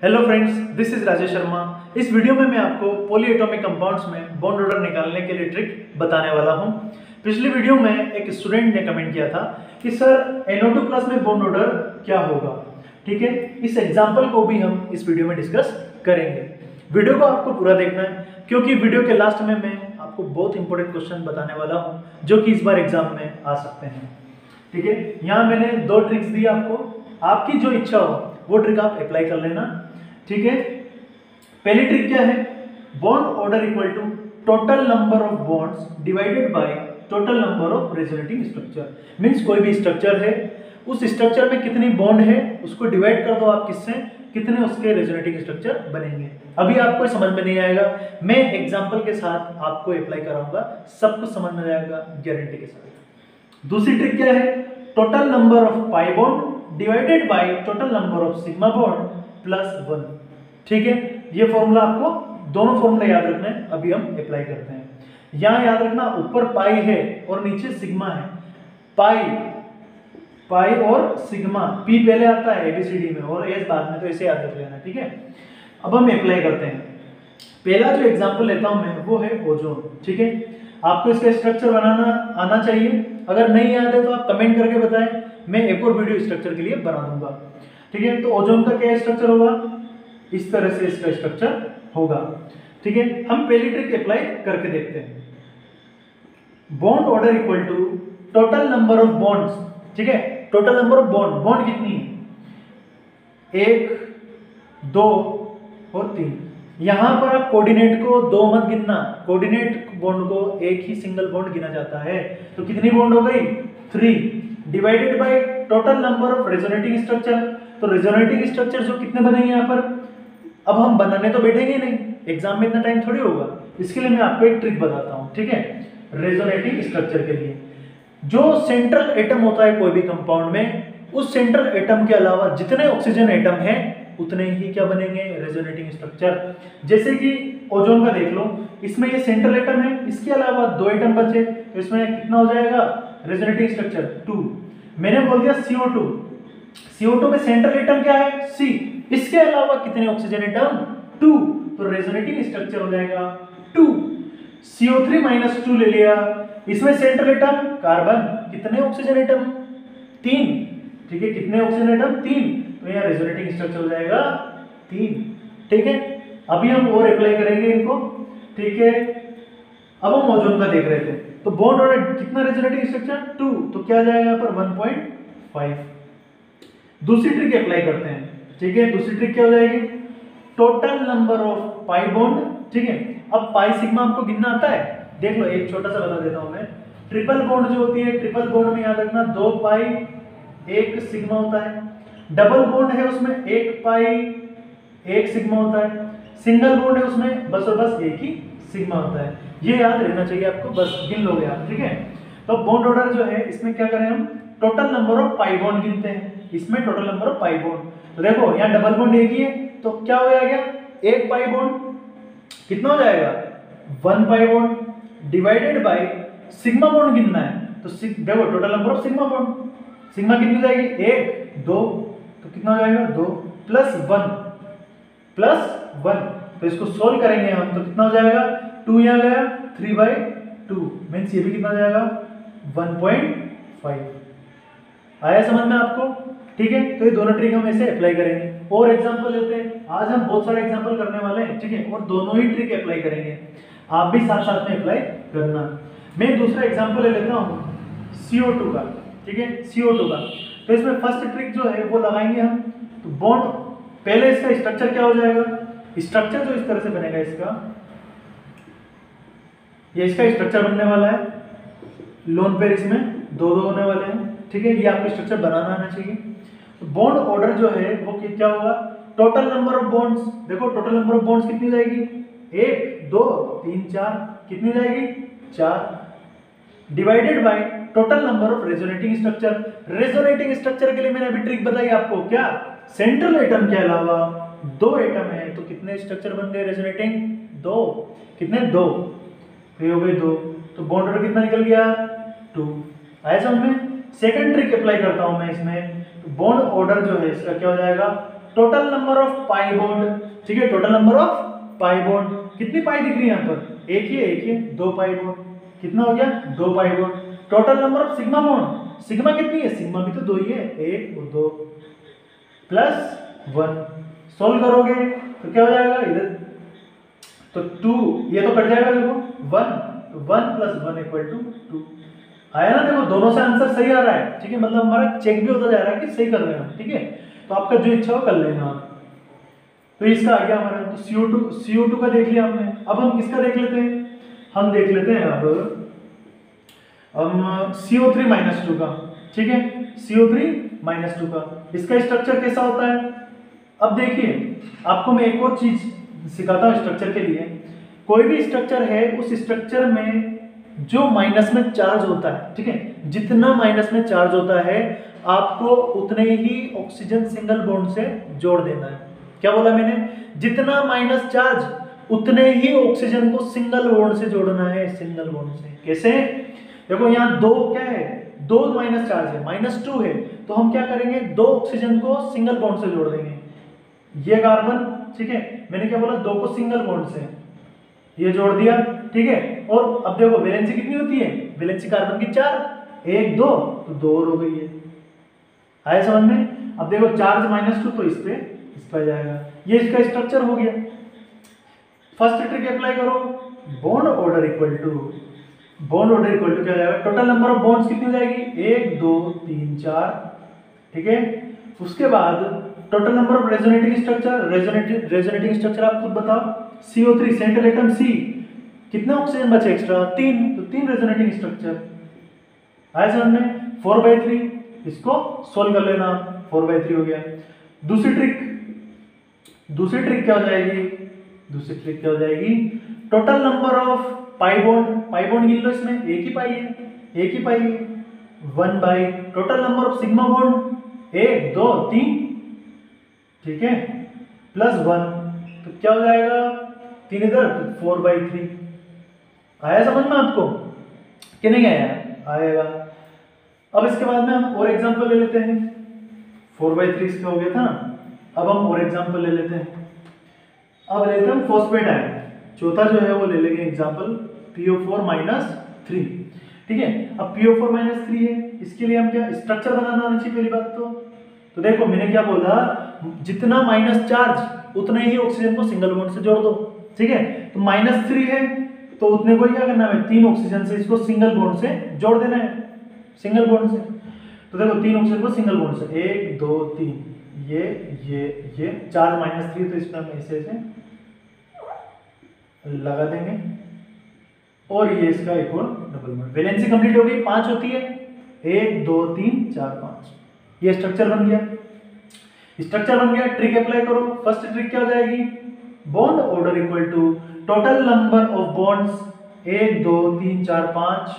Hello friends, this is Rajesh Sharma. इस video में मैं आपको पॉलीएटॉमिक कंपाउंड्स में बॉन्ड ऑर्डर निकालने के लिए ट्रिक बताने वाला हूं। पिछली वीडियो में एक स्टूडेंट ने कमेंट किया था कि सर NO2 प्लस में बॉन्ड ऑर्डर क्या होगा। ठीक है, इस एग्जांपल को भी हम इस वीडियो में डिस्कस करेंगे। वीडियो को आपको पूरा देखना है क्योंकि वीडियो के लास्ट में मैं आपको बहुत इंपॉर्टेंट क्वेश्चन बताने वाला हूँ जो कि इस बार एग्जाम में आ सकते हैं। ठीक है, यहाँ मैंने दो ट्रिक्स दी आपको, आपकी जो इच्छा हो वो ट्रिक आप अप्लाई कर लेना। ठीक है, पहली ट्रिक क्या है, bond order equal to total number of bonds divided by total number of resonating structure. Means कोई भी स्ट्रक्चर है, उस स्ट्रक्चर में कितनी बॉन्ड है उसको डिवाइड कर दो आप किससे, कितने उसके रेजोनेटिंग स्ट्रक्चर बनेंगे। अभी आपको समझ में नहीं आएगा, मैं एग्जांपल के साथ आपको अप्लाई कराऊंगा, सब कुछ समझ में आएगा गारंटी के साथ। दूसरी ट्रिक क्या है, total number of pi bond divided by total number of sigma bond plus 1। ठीक है, ये फॉर्मूला आपको दोनों फॉर्मूला याद रखना है, अभी हम अप्लाई करते हैं। यहां याद रखना ऊपर पाई है और नीचे सिग्मा है। पाई और सिग्मा, पी पहले आता है एबीसीडी में और एस बाद में, तो इसे याद रख लेना। ठीक है, अब हम अप्लाई करते हैं। पहला जो एग्जांपल लेता हूं मैं वो है ओजोन। ठीक है, आपको इसका स्ट्रक्चर बनाना आना चाहिए, अगर नहीं याद है तो आप कमेंट करके बताएं, मैं एक और वीडियो स्ट्रक्चर के लिए बना दूंगा। ठीक है, तो ओजोन का क्या स्ट्रक्चर होगा, इस तरह से इसका स्ट्रक्चर होगा। ठीक है, हम पहली ट्रिक अप्लाई करके देखते हैं। Bond order equal to total number of bonds. ठीक है, total number of bond, bond कितनी है, 1 2 और 3। यहां पर आप कोऑर्डिनेट को 2 मत गिनना, कोऑर्डिनेट बॉन्ड को एक ही सिंगल बॉन्ड गिना जाता है। तो कितनी बॉन्ड हो गई, 3 divided by total number of resonating structure. तो रेजोनेटिंग स्ट्रक्चर जो कितने बनेंगे यहाँ पर, अब हम बनाने तो बैठेंगे नहीं, एग्जाम में इतना टाइम थोड़ी होगा, इसके लिए मैं आपको एक ट्रिक बताता हूँ। ठीक है, रेजोनेटिंग स्ट्रक्चर के लिए जो सेंट्रल एटम होता है कोई भी कंपाउंड में, उस सेंट्रल एटम के अलावा जितने ऑक्सीजन एटम है उतने ही क्या बनेंगे, रेजोनेटिंग स्ट्रक्चर। जैसे कि ओजोन का देख लो, इसमें ये सेंट्रल एटम है, इसके अलावा 2 एटम बचे, तो इसमें कितना हो जाएगा रेजोनेटिंग स्ट्रक्चर 2। मैंने बोल दिया CO2, CO2 में सेंट्रल एटम क्या है, C, इसके अलावा कितने ऑक्सीजन एटम, 2, तो रेजोनेटिंग स्ट्रक्चर हो जाएगा 2। CO3 माइनस 2 ले लिया, इसमें सेंट्रल एटम कार्बन, कितने ऑक्सीजन एटम, 3। ठीक है, कितने ऑक्सीजन एटम, 3, तो यहाँ रेजोनेटिंग स्ट्रक्चर हो जाएगा 3। ठीक है, अभी हम और अप्लाई करेंगे इनको। ठीक है, अब हम ओजोन का देख रहे थे, तो बॉन्ड ऑर्डर कितना रेजोनेटिंग स्ट्रक्चर 2, तो क्या आ जाएगा यहाँ पर 1.5। दूसरी ट्रिक अप्लाई करते हैं। ठीक है, दूसरी ट्रिक क्या हो जाएगी, total number of pi bond. ठीक है, अब पाई सिग्मा आपको गिनना आता है, देख लो एक छोटा सा बता देता हूं मैं। ट्रिपल बॉन्ड जो होती है, ट्रिपल बॉन्ड में याद रखना 2 पाई 1 सिग्मा होता है। डबल बॉन्ड है उसमें 1 पाई 1 सिग्मा होता है। सिंगल बॉन्ड है उसमें बस और बस 1 ही सिग्मा होता है। ये याद रहना चाहिए आपको, बस गिन लोगे आप। ठीक है, तो बॉन्ड ऑर्डर जो है इसमें क्या करें हम, total number of pi bond गिनते हैं, इसमें total number of pi bond. तो देखो यहाँ डबल बॉन्ड एक ही है, तो क्या हो गया, 1 पाई बॉन्ड कितना हो जाएगा 1 pi bond divided by sigma bond गिनना है, तो देखो total number of sigma bond, sigma कितनी जाएगी 1 2, तो कितना हो जाएगा 2 प्लस 1, तो इसको सोल्व करेंगे हम, तो कितना हो जाएगा 2 यहाँ गया 3/2, मीन्स ये भी कितना हो जाएगा 1.5। आया समझ में आपको। ठीक है, तो ये दोनों ट्रिक हम ऐसे अप्लाई करेंगे। और एग्जांपल लेते हैं, आज हम बहुत सारे एग्जांपल करने वाले हैं। ठीक है, और दोनों ही ट्रिक अप्लाई करेंगे, आप भी साथ साथ में अप्लाई करना। मैं दूसरा एग्जांपल ले लेता हूँ CO2 का। ठीक है, CO2 का, तो इसमें फर्स्ट ट्रिक जो है वो लगाएंगे हम। तो बॉन्ड, पहले इसका स्ट्रक्चर क्या हो जाएगा, स्ट्रक्चर जो इस तरह से बनेगा इसका, ये इसका स्ट्रक्चर बनने वाला है, लोन पेयर इसमें 2 होने वाले हैं। ठीक है, ये आपको स्ट्रक्चर बनाना आना चाहिए। तो बॉन्ड ऑर्डर जो है वो क्या होगा, टोटल नंबर ऑफ बॉन्ड्स, देखो टोटल नंबर ऑफ बॉन्ड्स कितनी जाएगी, 1 2 3 4, कितनी जाएगी 4, divided by total number of resonating structure. Resonating structure के लिए मैंने अभी ट्रिक बताई आपको, क्या सेंट्रल एटम के अलावा 2 एटम है, तो कितने स्ट्रक्चर बन गए रेजोनेटिंग, 2, कितने 2, तो हो गए 2, तो बॉन्ड ऑर्डर कितना निकल गया 2। आया समझ में। सेकंड ट्रिक अप्लाई करता हूं मैं इसमें, तो बॉन्ड ऑर्डर जो है इसका क्या हो जाएगा total number of pi bond, ठीक है, total number of pi bond, कितनी पाई दिख रही है यहाँ पर, एक ही है, दो पाई बॉन्ड, कितना हो गया, दो pi bond. Total number of sigma bond, sigma कितनी है, सिग्मा भी तो दो ही है, एक और दो प्लस वन, सोल्व करोगे तो क्या हो जाएगा इधर, तो टू, ये तो कट जाएगा, देखो वन, तो one plus one equal to two आया ना, देखो दोनों से आंसर सही आ रहा है, ठीक है, मतलब हमारा चेक भी होता जा रहा है कि सही कर रहे हैं हम, ठीक है, तो आपका जो इच्छा हो कर लेना आप। तो इसका आ गया हमारा, तो CO2 का देख लिया हमने, अब हम किसका देख लेते हैं, हम देख लेते हैं अब हम CO3-2 का, ठीक है, CO3-2 का, इसका स्ट्रक्चर कैसा होता है। अब देखिए आपको मैं एक और चीज सिखाता हूँ स्ट्रक्चर के लिए, कोई भी स्ट्रक्चर है उस स्ट्रक्चर में जो माइनस में चार्ज होता है, ठीक है, जितना माइनस में चार्ज होता है आपको उतने ही ऑक्सीजन सिंगल बॉन्ड से जोड़ देना है। क्या बोला मैंने, जितना माइनस चार्ज उतने ही ऑक्सीजन को सिंगल बॉन्ड से जोड़ना है, सिंगल बॉन्ड से। कैसे, देखो यहाँ दो क्या है, दो माइनस चार्ज है, -2 है, तो हम क्या करेंगे, दो ऑक्सीजन को सिंगल बॉन्ड से जोड़ देंगे, ये कार्बन, ठीक है, मैंने क्या बोला, दो को सिंगल बॉन्ड से ये जोड़ दिया, ठीक है, और अब देखो वैलेंसी कितनी होती है, वैलेंसी कार्बन की 4, 1 2 तो 2 और हो गई है, आया समझ में। अब देखो चार्ज -2 तो इस पे आ जाएगा, ये इसका स्ट्रक्चर हो गया। फर्स्ट ट्रिक अप्लाई करो, बॉन्ड ऑर्डर इक्वल टू क्या हो जाएगा, टोटल नंबर ऑफ बॉन्ड्स कितनी हो जाएगी, 1 2 3 4, ठीक है, उसके बाद total number of resonating structure आप खुद बताओ, CO3 सेंट्रल एटम C, कितने ऑक्सीजन बचे एक्स्ट्रा, 3, तो 3 रेजोनेटिंग स्ट्रक्चर आया समझ में। 4/3 इसको सोल्व कर लेना, 4/3 हो गया। दूसरी ट्रिक क्या हो जाएगी, total number of pi bond गिन लो, इसमें एक ही पाई है, 1 by total number of sigma bond 1 2 3, ठीक है, प्लस 1, तो क्या हो जाएगा, 3 इधर, तो 4/3 आया समझ में आपको कि नहीं आएगा। अब इसके बाद में हम और एग्जांपल ले लेते हैं, 4/3 इसका हो गया था ना, अब हम और एग्जांपल ले लेते हैं, अब लेते हैं फॉस्फेट आयन, चौथा जो है वो ले लेंगे एग्जांपल PO4-3, ठीक है। अब PO4-3 है, इसके लिए हम क्या स्ट्रक्चर बनाना आना चाहिए पहली बात तो देखो मैंने क्या बोला, जितना माइनस चार्ज उतने ही ऑक्सीजन को सिंगल बॉन्ड से जोड़ दो, ठीक है, तो -3 है तो उतने को क्या करना है, 3 ऑक्सीजन से इसको सिंगल बॉन्ड से जोड़ देना है, सिंगल बॉन्ड से। तो देखो 3 ऑक्सीजन को सिंगल बॉन्ड से 1 2 3, ये चार्ज -3 तो इसमें हम ऐसे लगा देंगे, और ये इसका एक और डबल बॉन्ड, वैलेंसी कंप्लीट हो गई, 5 होती है, 1 2 3 4 5, ये स्ट्रक्चर बन गया। ट्रिक अप्लाई करो, फर्स्ट ट्रिक क्या हो जाएगी, bond order equal to total number of bonds 1 2 3 4 5,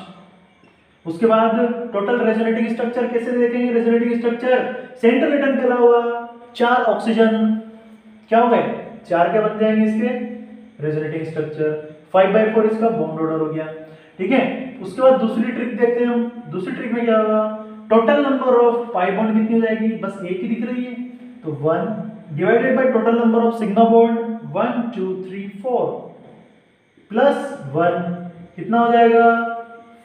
उसके बाद टोटल रेजोनेटिंग स्ट्रक्चर कैसे देखेंगे, रेजोनेटिंग स्ट्रक्चर सेंट्रल एटम के अलावा 4 ऑक्सीजन क्या हो गए, 4 के बन जाएंगे इसके रेजोनेटिंग स्ट्रक्चर, 5/4 इसका बॉन्ड ऑर्डर हो गया, ठीक है। उसके बाद दूसरी ट्रिक देखते हैं हम, दूसरी ट्रिक में क्या होगा, total number of pi bond कितनी हो जाएगी, बस एक ही दिख रही है, तो 1 divided by total number of sigma bond 1 2 3 4 plus 1 कितना हो जाएगा,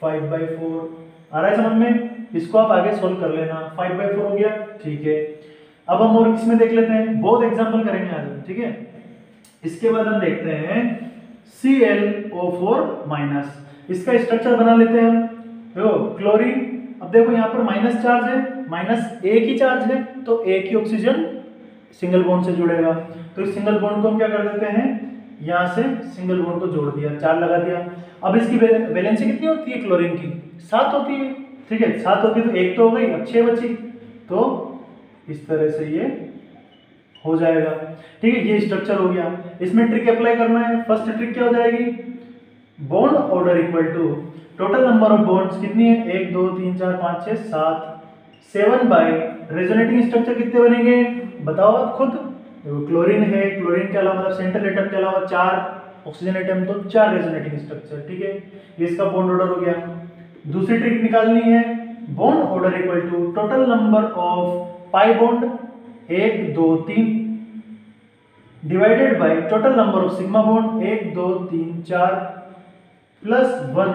5/4 आ रहा है समझ में, इसको आप आगे सोल्व कर लेना, 5/4 हो गया, ठीक है। अब हम और किसमें देख लेते हैं, बहुत एग्जांपल करेंगे आज, ठीक है। इसके बाद हम देखते हैं ClO4-, इसका स्ट्रक्चर बना लेते हैं हम, देखो क्लोरीन, अब देखो यहाँ पर माइनस चार्ज है, माइनस एक ही चार्ज है, तो एक ही ऑक्सीजन सिंगल बॉन्ड से जुड़ेगा, तो इस सिंगल बॉन्ड को हम क्या कर देते हैं, यहाँ से सिंगल बॉन्ड को जोड़ दिया, 4 लगा दिया। अब इसकी वैलेंसी कितनी होती है क्लोरीन की, 7 होती है, ठीक है, 7 होती है, तो एक तो हो गई, अब 6 बची, तो इस तरह से ये हो जाएगा, ठीक है, ये स्ट्रक्चर हो गया। इसमें ट्रिक अप्लाई करना है, फर्स्ट ट्रिक क्या हो जाएगी, bond order equal to total number of bonds कितनी है, 1 2 3 4 5 6 7, 7 बाई रेजोनेटिंग स्ट्रक्चर कितने बनेंगे बताओ आप खुद, देखो क्लोरीन है, क्लोरीन के अलावा मतलब सेंट्रल एटम के अलावा 4 ऑक्सीजन एटम, तो 4 रेजोनेटिंग स्ट्रक्चर, ठीक है, ये इसका बॉन्ड ऑर्डर हो गया। दूसरी ट्रिक निकालनी है, bond order equal to total number of pi bond 1 2 3, divided by total number of sigma bond 1 2 3 4 +1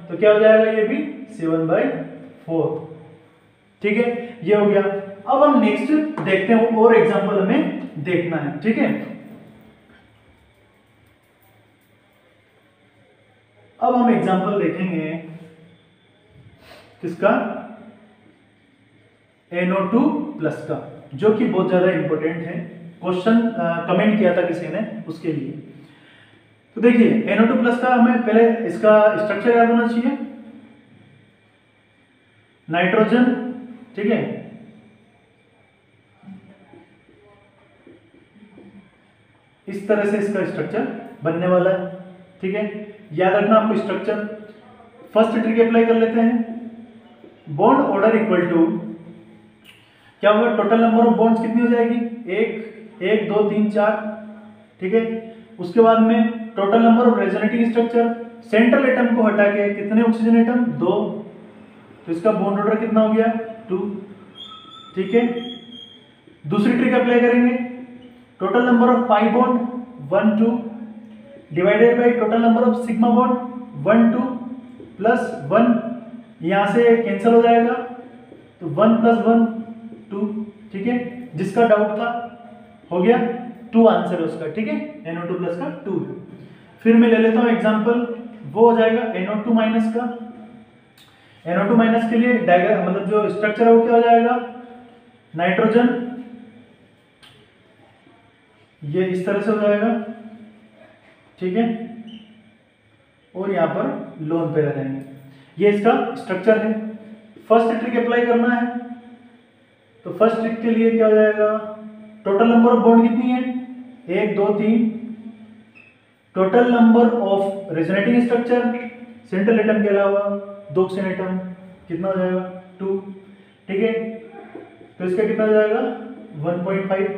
तो क्या हो जाएगा ये भी 7/4। ठीक है, ये हो गया। अब हम नेक्स्ट देखते हैं, और एग्जांपल हमें देखना है। ठीक है, अब हम एग्जांपल देखेंगे किसका, NO2+ का, जो कि बहुत ज्यादा इंपॉर्टेंट है। क्वेश्चन कमेंट किया था किसी ने उसके लिए। तो देखिए NO2+ का हमें पहले इसका स्ट्रक्चर याद होना चाहिए। नाइट्रोजन, ठीक है, इस तरह से इसका स्ट्रक्चर बनने वाला है। ठीक है, याद रखना आपको स्ट्रक्चर। फर्स्ट ट्रिक अप्लाई कर लेते हैं। बॉन्ड ऑर्डर इक्वल टू क्या होगा, टोटल नंबर ऑफ बॉन्ड्स कितनी हो जाएगी, 1 2 3 4। ठीक है, उसके बाद में total number of resonating structure, central atom को हटा के कितने ऑक्सीजन एटम, 2, तो इसका बॉन्ड ऑर्डर कितना हो गया, 2। ठीक है, दूसरी ट्रिक अप्लाई करेंगे। Total number of pi bond 1 2 divided by total number of sigma bond 1 2 +1, यहां से कैंसिल हो जाएगा, तो 1 + 1 2। ठीक है, जिसका डाउट था हो गया, 2 आंसर है उसका। ठीक है, NO2+ का 2 है। फिर मैं ले लेता हूं एग्जांपल, वो हो जाएगा NO2- का। NO2- के लिए डायग्राम मतलब जो स्ट्रक्चर है वो क्या हो जाएगा, नाइट्रोजन, ये इस तरह से हो जाएगा। ठीक है, और यहां पर लोन पे रहेंगे, ये इसका स्ट्रक्चर है। फर्स्ट ट्रिक अप्लाई करना है, तो फर्स्ट ट्रिक के लिए क्या हो जाएगा, टोटल नंबर ऑफ बॉन्ड कितनी है, 1 2 3, total number of resonating structure central atom के अलावा 2 ऑक्सीजन एटम, कितना हो जाएगा, 2। ठीक है, तो इसका कितना हो जाएगा, 1.5।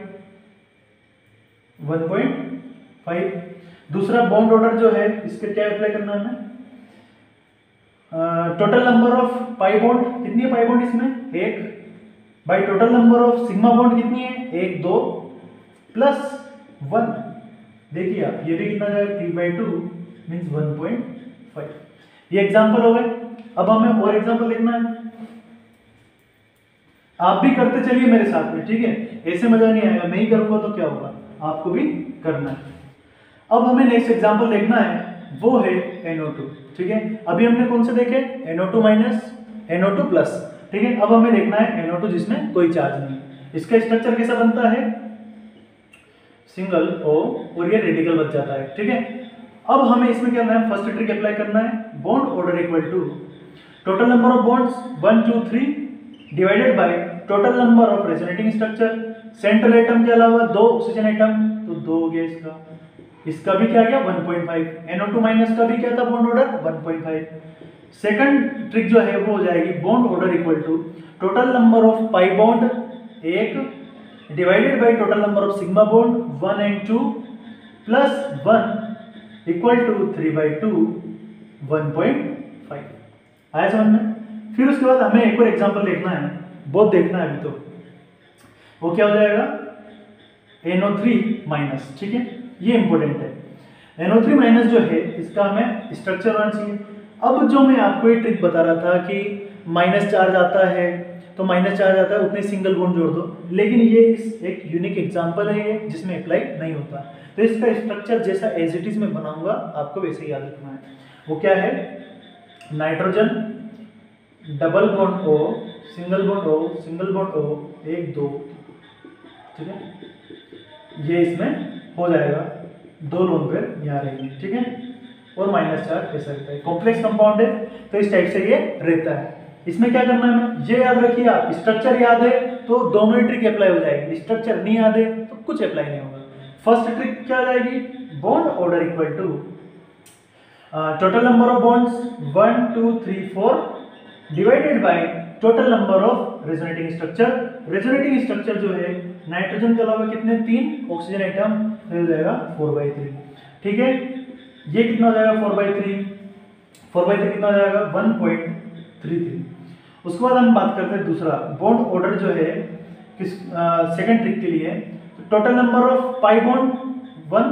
दूसरा बॉन्ड ऑर्डर जो है, इसके क्या अप्लाई करना है हमें, total number of pi bond कितनी है, पाई बॉन्ड इसमें 1 by total number of sigma bond कितनी है, 1 2 +1। देखिए आप, ये भी कितना जाएगा, 3/2 मीन्स 1.5। ये एग्जाम्पल हो गए। अब हमें और एग्जाम्पल देखना है, आप भी करते चलिए मेरे साथ में। ठीक है, ऐसे मजा नहीं आएगा, मैं ही करूंगा तो क्या होगा, आपको भी करना है। अब हमें नेक्स्ट एग्जाम्पल देखना है, वो है NO2। ठीक है, अभी हमने कौन से देखे, NO2-, NO2+। ठीक है, अब हमें देखना है NO2 जिसमें कोई चार्ज नहीं। इसका स्ट्रक्चर कैसा बनता है, सिंगल O और ये रेडिकल बच जाता है। ठीक है, अब हमें इसमें क्या करना है, फर्स्ट ट्रिक अप्लाई करना है। Bond order equal to total number of bonds 1 2 3 divided by total number of resonating structure, central atom के अलावा 2 ऑक्सीजन एटम, तो 2 हो गया इसका। इसका भी क्या गया, 1.5। NO2- का भी क्या था, बॉन्ड ऑर्डर 1.5। सेकंड ट्रिक जो है वो हो जाएगी, bond order equal to total number of pi bond 1 divided by total number of sigma bond 1 and 2 +1 equal to 3/2 1.5। आया समझ में। फिर उसके बाद हमें एक और एग्जांपल देखना है, बहुत देखना है अभी तो। वो क्या हो जाएगा, NO3-। ठीक है, ये इंपॉर्टेंट है। NO3- जो है, इसका हमें स्ट्रक्चर होना चाहिए। अब जो मैं आपको ये ट्रिक बता रहा था कि माइनस चार्ज आता है, तो माइनस चार्ज आता है उतने सिंगल बॉन्ड जोड़ दो, लेकिन ये एक यूनिक एग्जांपल है ये, जिसमें अप्लाई नहीं होता। तो इसका स्ट्रक्चर जैसा एज इट इज में बनाऊंगा, आपको वैसे ही याद रखना है। वो क्या है, nitrogen, double bond O, single bond O, single bond O, 1 2। ठीक है, ये इसमें हो जाएगा, 2 लोन पेयर यहाँ रहेंगे। ठीक है, और माइनस चार्ज ऐसा रहता है। कॉम्प्लेक्स कंपाउंड है, तो इस टाइप से ये रहता है। इसमें क्या करना है हमें, ये याद रखिए आप, स्ट्रक्चर याद है तो दोनों ही ट्रिक अप्लाई हो जाएगी, स्ट्रक्चर नहीं याद है तो कुछ अप्लाई नहीं होगा। फर्स्ट ट्रिक क्या आ जाएगी, bond order equal to total number of bonds 1 2 3 4 divided by total number of resonating structure. Resonating structure जो है, नाइट्रोजन के अलावा कितने, 3 ऑक्सीजन एटम, हो जाएगा 4/3। ठीक है, ये कितना हो जाएगा, 4/3 कितना हो जाएगा, 1.33। उसके बाद हम बात करते हैं दूसरा, बॉन्ड ऑर्डर जो है किस सेकंड ट्रिक के लिए, total number of pi bond 1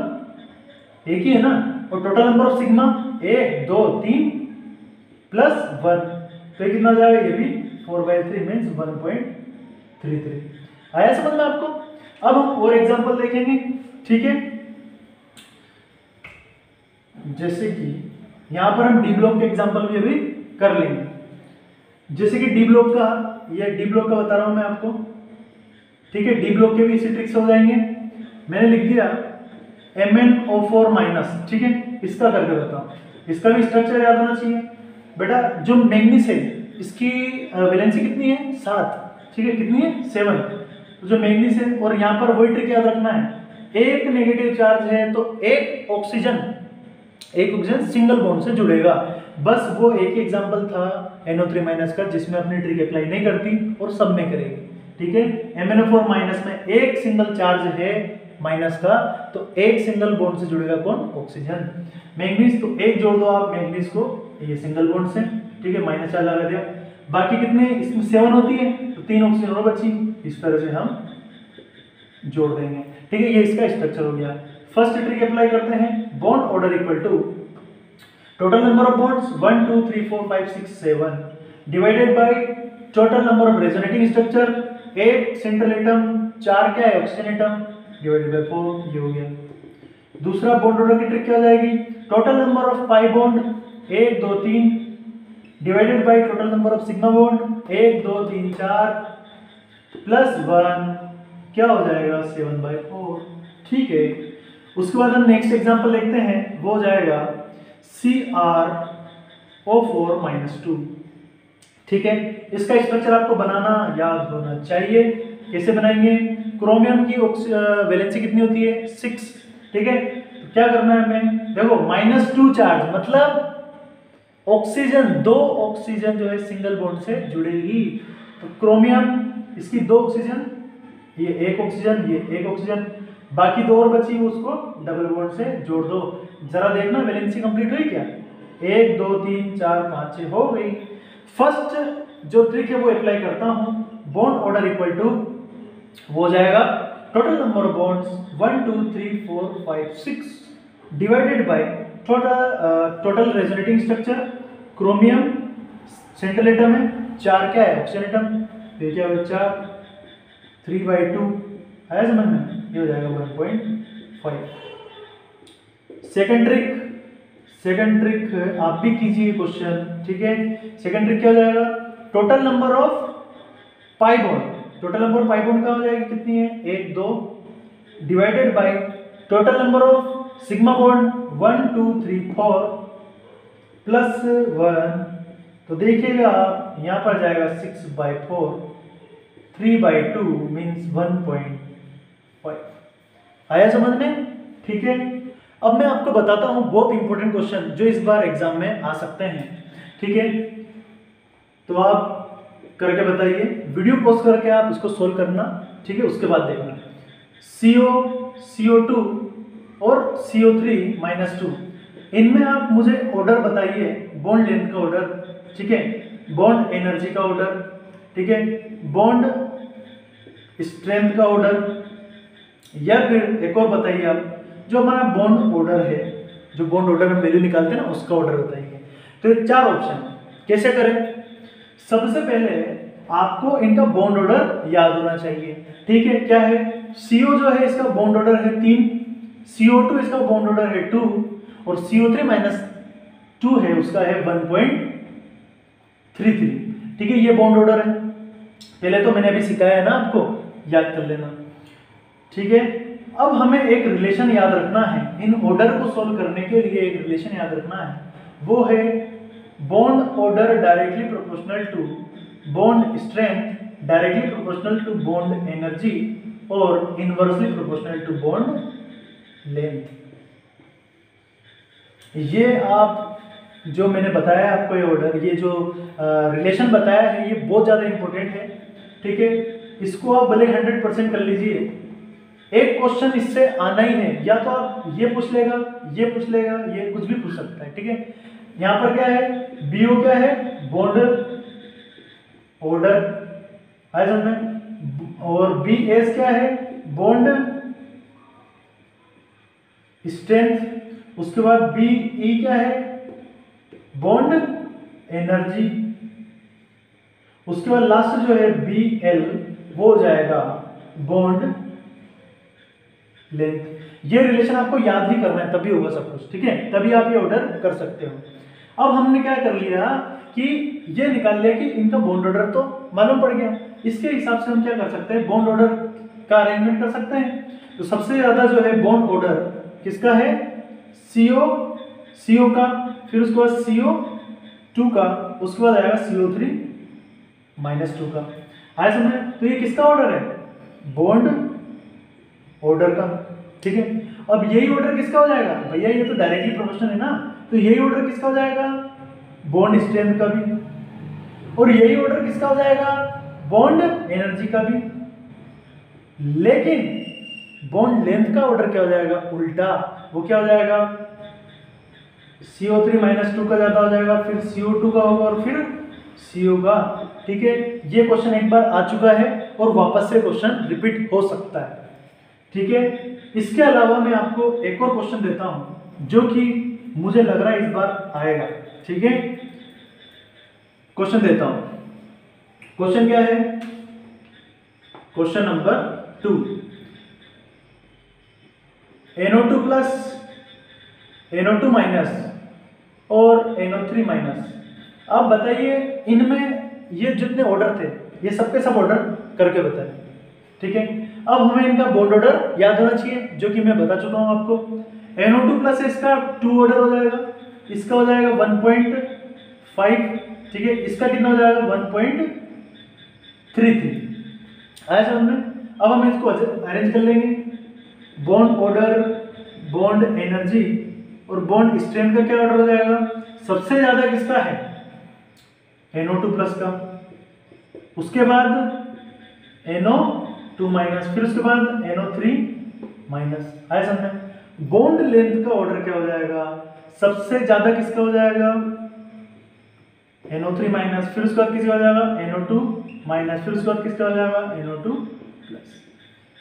एक ही है ना, और total number of sigma 1 2 3 plus 1, तो ये कितना जाएगा, ये भी 4/3 मीन्स 1.33। आया समझ में आपको? अब हम और एग्जांपल देखेंगे, ठीक है। जैसे कि यहां पर हम डी ब्लॉक के एग्जांपल भी अभी कर लेंगे। जैसे कि डी ब्लॉक का, ये डी ब्लॉक का बता रहा हूं मैं आपको, ठीक है। डी ब्लॉक के भी इसी ट्रिक से हो जाएंगे। मैंने लिख दिया MnO4-, ठीक है। इसका करके बताओ, इसका भी स्ट्रक्चर याद होना चाहिए बेटा। जो मैग्नीज है इसकी वैलेंसी कितनी है, 7, ठीक है। कितनी है, 7। तो जो मैग्नीज है, और यहाँ पर वही ट्रिक याद रखना है, एक नेगेटिव चार्ज है तो एक ऑक्सीजन सिंगल बॉन्ड से जुड़ेगा। बस वो एक ही एग्जांपल था NO3- का, जिसमें अपनी ट्रिक अप्लाई नहीं करती और सब में करेगी, ठीक है। MnO4- में एक सिंगल चार्ज है माइनस का, तो एक सिंगल बॉन्ड से जुड़ेगा कौन, ऑक्सीजन। मैग्नीज, तो एक जोड़ दो आप मैग्नीज को ये सिंगल बॉन्ड से, ठीक है। माइनस चार्ज लगा दिया। बाकी कितने, इसमें 7 होती है तो 3 ऑक्सीजन और बची, इस तरह से हम जोड़ देंगे, ठीक है। ये इसका स्ट्रक्चर हो गया। फर्स्ट ट्रिक अप्लाई करते हैं, bond order equal to total number of bonds 1 2 3 4 5 6 7 divided by total number of resonating structure, 8 central atom, 4 क्या है, ऑक्सीजन एटम, डिवाइडेड बाय 4, ये हो गया। दूसरा बॉन्ड ऑर्डर की ट्रिक क्या हो जाएगी, total number of pi bond 1 2 3 divided by total number of sigma bond 1 2 3 4 plus 1, क्या हो जाएगा, 7/4, ठीक है। उसके बाद हम नेक्स्ट एग्जांपल देखते हैं, वो हो जाएगा CrO4-2, ठीक है। इसका स्ट्रक्चर आपको बनाना याद होना चाहिए। कैसे बनाएंगे, क्रोमियम की वैलेंसी कितनी होती है, 6, ठीक है। तो क्या करना है हमें, देखो -2 चार्ज, मतलब ऑक्सीजन, 2 ऑक्सीजन जो है सिंगल बॉन्ड से जुड़ेगी। तो क्रोमियम, इसकी 2 ऑक्सीजन, ये 1 ऑक्सीजन, ये 1 ऑक्सीजन, बाकी 2 और बची, उसको डबल बॉन्ड से जोड़ दो। जरा देखना वैलेंसी कंप्लीट हुई क्या, 1 2 3 4 5 6 हो गई। फर्स्ट जो ट्रिक है वो अप्लाई करता हूं, बॉन्ड ऑर्डर इक्वल टू, वो हो जाएगा total number of bonds 1 2 3 4 5 6 divided by total resonating structure, chromium central atom है, 4 क्या है, ऑक्सीजन एटम, ये क्या हो, 4 3/2, आया समझ में, ये हो जाएगा 1.5। सेकंड ट्रिक आप भी कीजिए क्वेश्चन, ठीक है। सेकंड ट्रिक क्या हो जाएगा, total number of pi bond, total number of pi bond क्या हो जाएगी, कितनी है, 1 2 divided by total number of sigma bond 1 2 3 4 plus 1, तो देखिएगा आप यहां पर जाएगा 6/4, 3/2 मीन्स 1.5। आया समझ में, ठीक है। अब मैं आपको बताता हूं बहुत इंपॉर्टेंट क्वेश्चन जो इस बार एग्जाम में आ सकते हैं, ठीक है। तो आप करके बताइए, वीडियो पॉज करके आप इसको सोल्व करना, ठीक है। उसके बाद देखना CO2 और CO3-2, इनमें आप मुझे ऑर्डर बताइए, बॉन्ड लेंथ का ऑर्डर, ठीक है, बॉन्ड एनर्जी का ऑर्डर, ठीक है, बॉन्ड स्ट्रेंथ का ऑर्डर, या फिर एक और बताइए आप जो हमारा बॉन्ड ऑर्डर है, जो बॉन्ड ऑर्डर हम वैल्यू निकालते हैं ना, उसका ऑर्डर बताइए। तो ये 4 ऑप्शन कैसे करें, सबसे पहले आपको इनका बॉन्ड ऑर्डर याद होना चाहिए, ठीक है। क्या है, CO जो है इसका बॉन्ड ऑर्डर है 3, CO2 इसका बॉन्ड ऑर्डर है 2, और CO3-2 है उसका है 1.33, ठीक है। ये बॉन्ड ऑर्डर है, पहले तो मैंने अभी सिखाया है ना आपको, याद कर लेना, ठीक है। अब हमें एक रिलेशन याद रखना है, इन ऑर्डर को सॉल्व करने के लिए एक रिलेशन याद रखना है, वो है bond order directly proportional to bond strength directly proportional to bond energy और inversely proportional to bond length. ये आप जो मैंने बताया आपको, ये ऑर्डर, ये जो रिलेशन बताया है, ये बहुत ज़्यादा इंपॉर्टेंट है, ठीक है। इसको आप भले 100% कर लीजिए, एक क्वेश्चन इससे आना ही है, या तो आप ये पूछ लेगा, ये पूछ लेगा, ये कुछ भी पूछ सकता है, ठीक है। यहाँ पर क्या है, BO क्या है, बॉन्ड ऑर्डर, है समझ में, और बी एस क्या है, बॉन्ड स्ट्रेंथ। उसके बाद बी ई क्या है, बॉन्ड एनर्जी। उसके बाद लास्ट जो है बी एल वो हो जाएगा बॉन्ड लेंथ। ये रिलेशन आपको याद ही करना है, तभी होगा सब कुछ, ठीक है, तभी आप ये ऑर्डर कर सकते हो। अब हमने क्या कर लिया कि ये निकाल लिया कि इनका बॉन्ड ऑर्डर तो मालूम पड़ गया। इसके हिसाब से हम क्या कर सकते हैं, बॉन्ड ऑर्डर का अरेंजमेंट कर सकते हैं। तो सबसे ज्यादा जो है बॉन्ड ऑर्डर किसका है, CO का, फिर उसके बाद CO2 का, उसके बाद आएगा CO3-2 का। आया समझे? तो ये किसका ऑर्डर है, बॉन्ड ऑर्डर का, ठीक है। अब यही ऑर्डर किसका हो जाएगा भैया, ये तो डायरेक्टली प्रोपोर्शनल है ना, तो यही ऑर्डर किसका हो जाएगा, बॉन्ड स्ट्रेंथ का भी, और यही ऑर्डर किसका हो जाएगा, बॉन्ड एनर्जी का भी। लेकिन बॉन्ड लेंथ का ऑर्डर क्या हो जाएगा, उल्टा, वो क्या हो जाएगा, CO3-2 का ज्यादा हो जाएगा, फिर CO2 का होगा और फिर CO का, ठीक है। ये क्वेश्चन एक बार आ चुका है और वापस से क्वेश्चन रिपीट हो सकता है, ठीक है। इसके अलावा मैं आपको एक और क्वेश्चन देता हूं जो कि मुझे लग रहा है इस बार आएगा, ठीक है। क्वेश्चन देता हूं, क्वेश्चन क्या है, question number 2, NO2 plus, NO2 minus और NO3 माइनस। अब बताइए इनमें ये जितने ऑर्डर थे ये सबके सब ऑर्डर करके बताएं, ठीक है। अब हमें इनका बॉन्ड ऑर्डर याद होना चाहिए, जो कि मैं बता चुका हूं आपको। NO2 प्लस इसका 2 ऑर्डर हो जाएगा, इसका हो जाएगा 1.5, ठीक है, इसका कितना हो जाएगा 1.33। आया समझ में? अब हम इसको अरेंज कर लेंगे, बॉन्ड ऑर्डर, बॉन्ड एनर्जी और बॉन्ड स्ट्रेंथ का क्या ऑर्डर हो जाएगा, सबसे ज्यादा किसका है, NO2 प्लस का, उसके बाद NO2 माइनस, फिर उसके बाद NO3 माइनस। आया समझ? बॉन्ड लेंथ का ऑर्डर क्या हो जाएगा, सबसे ज्यादा किसका हो जाएगा, NO3 माइनस, फिर उसके बाद किसका हो जाएगा, NO2 माइनस, फिर उसके बाद किसका हो जाएगा, NO2 प्लस,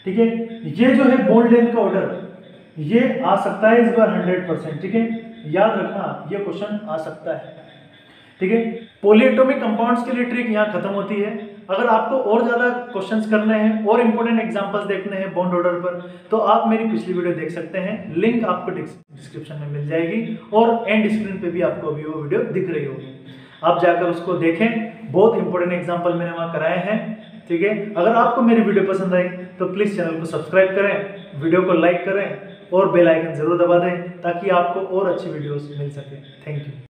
ठीक है। ये जो है बॉन्ड लेंथ का ऑर्डर ये आ सकता है इस बार 100%, ठीक है, याद रखना ये क्वेश्चन आ सकता है, ठीक है। पॉलीएटॉमिक कंपाउंड्स के लिए ट्रिक यहाँ खत्म होती है। अगर आपको और ज्यादा क्वेश्चंस करने हैं और इंपॉर्टेंट एग्जांपल्स देखने हैं बॉन्ड ऑर्डर पर, तो आप मेरी पिछली वीडियो देख सकते हैं, लिंक आपको डिस्क्रिप्शन में मिल जाएगी और एंड स्क्रीन पे भी आपको अभी वो वीडियो दिख रही होगी, आप जाकर उसको देखें। बहुत इंपॉर्टेंट एग्जाम्पल मैंने वहाँ कराए हैं, ठीक है। अगर आपको मेरी वीडियो पसंद आई तो प्लीज चैनल को सब्सक्राइब करें, वीडियो को लाइक करें और बेल आइकन जरूर दबा दें ताकि आपको और अच्छी वीडियोस मिल सके। Thank you.